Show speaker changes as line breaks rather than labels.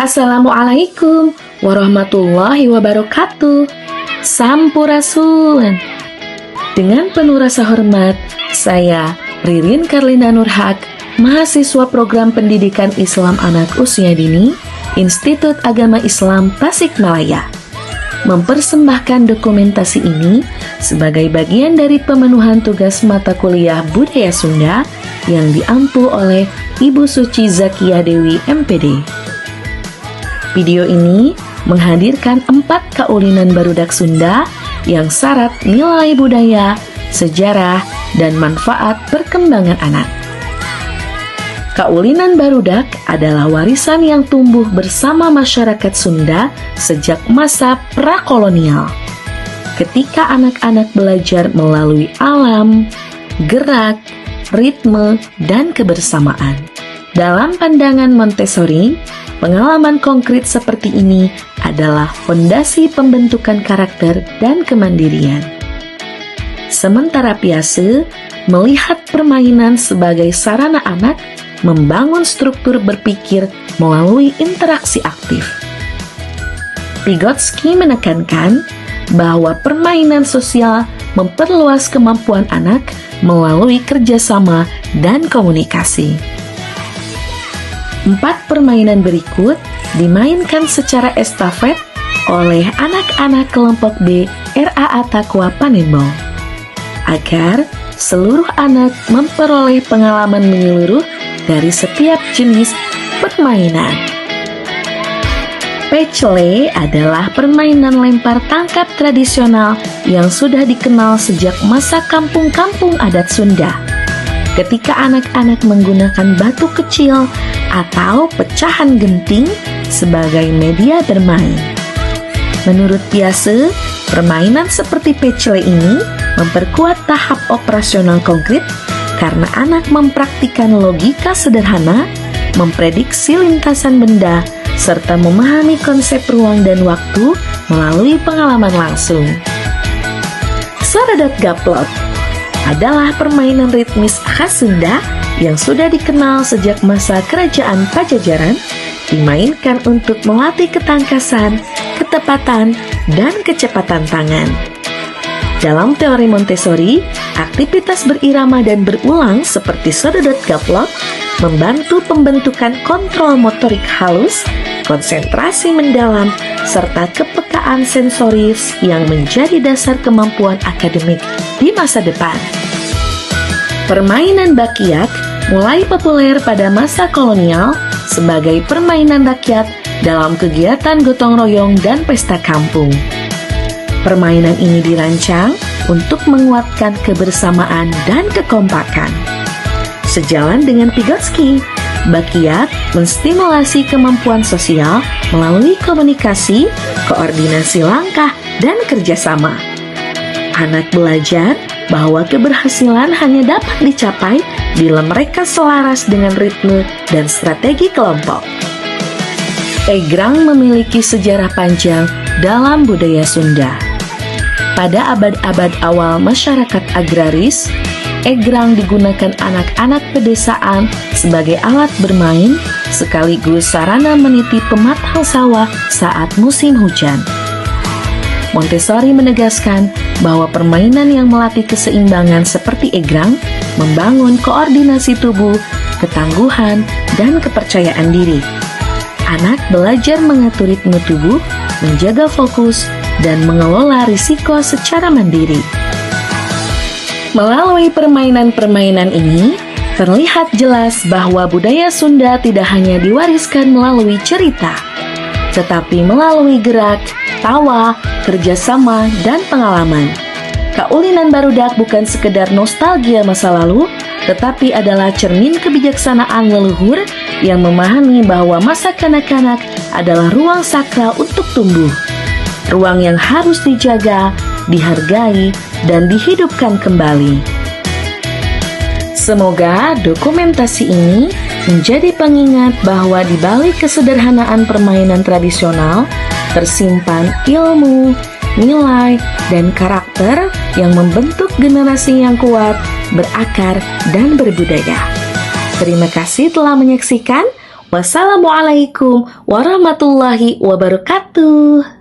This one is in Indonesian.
Assalamualaikum warahmatullahi wabarakatuh. Sampurasun. Dengan penuh rasa hormat, saya Ririn Karlina Nurhak, mahasiswa program pendidikan Islam anak usia dini, Institut Agama Islam Tasikmalaya, mempersembahkan dokumentasi ini sebagai bagian dari pemenuhan tugas mata kuliah Budaya Sunda yang diampu oleh Ibu Suci Zakia Dewi MPD. Video ini menghadirkan 4 kaulinan barudak Sunda yang syarat nilai budaya, sejarah, dan manfaat perkembangan anak. Kaulinan barudak adalah warisan yang tumbuh bersama masyarakat Sunda sejak masa prakolonial. Ketika anak-anak belajar melalui alam, gerak, ritme, dan kebersamaan. Dalam pandangan Montessori, pengalaman konkret seperti ini adalah fondasi pembentukan karakter dan kemandirian. Sementara Piaget melihat permainan sebagai sarana anak membangun struktur berpikir melalui interaksi aktif. Vygotsky menekankan bahwa permainan sosial memperluas kemampuan anak melalui kerjasama dan komunikasi. 4 permainan berikut dimainkan secara estafet oleh anak-anak kelompok B RAA Takwa Panembong agar seluruh anak memperoleh pengalaman menyeluruh dari setiap jenis permainan. Pecele adalah permainan lempar tangkap tradisional yang sudah dikenal sejak masa kampung-kampung adat Sunda. Ketika anak-anak menggunakan batu kecil atau pecahan genting sebagai media bermain. Menurut Piaget, permainan seperti pecele ini memperkuat tahap operasional konkret karena anak mempraktikkan logika sederhana, memprediksi lintasan benda, serta memahami konsep ruang dan waktu melalui pengalaman langsung. Soredot Gaplot adalah permainan ritmis khas Sunda yang sudah dikenal sejak masa Kerajaan Pajajaran, dimainkan untuk melatih ketangkasan, ketepatan, dan kecepatan tangan. Dalam teori Montessori, aktivitas berirama dan berulang seperti Soredot Gaplot membantu pembentukan kontrol motorik halus, konsentrasi mendalam, serta kepekaan sensoris yang menjadi dasar kemampuan akademik di masa depan. Permainan Bakiak mulai populer pada masa kolonial sebagai permainan rakyat dalam kegiatan gotong royong dan pesta kampung. Permainan ini dirancang untuk menguatkan kebersamaan dan kekompakan. Sejalan dengan Vygotsky, Bakiak menstimulasi kemampuan sosial melalui komunikasi, koordinasi langkah, dan kerjasama. Anak belajar bahwa keberhasilan hanya dapat dicapai bila mereka selaras dengan ritme dan strategi kelompok. Egrang memiliki sejarah panjang dalam budaya Sunda. Pada abad-abad awal masyarakat agraris, egrang digunakan anak-anak pedesaan sebagai alat bermain sekaligus sarana meniti pematang sawah saat musim hujan. Montessori menegaskan bahwa permainan yang melatih keseimbangan seperti egrang membangun koordinasi tubuh, ketangguhan, dan kepercayaan diri. Anak belajar mengatur ritme tubuh, menjaga fokus, dan mengelola risiko secara mandiri. Melalui permainan-permainan ini, terlihat jelas bahwa budaya Sunda tidak hanya diwariskan melalui cerita, tetapi melalui gerak, tawa, kerjasama, dan pengalaman. Kaulinan barudak bukan sekedar nostalgia masa lalu, tetapi adalah cermin kebijaksanaan leluhur yang memahami bahwa masa kanak-kanak adalah ruang sakral untuk tumbuh. Ruang yang harus dijaga, dihargai, dan dihidupkan kembali. Semoga dokumentasi ini menjadi pengingat bahwa di balik kesederhanaan permainan tradisional tersimpan ilmu, nilai, dan karakter yang membentuk generasi yang kuat, berakar, dan berbudaya. Terima kasih telah menyaksikan. Wassalamualaikum warahmatullahi wabarakatuh.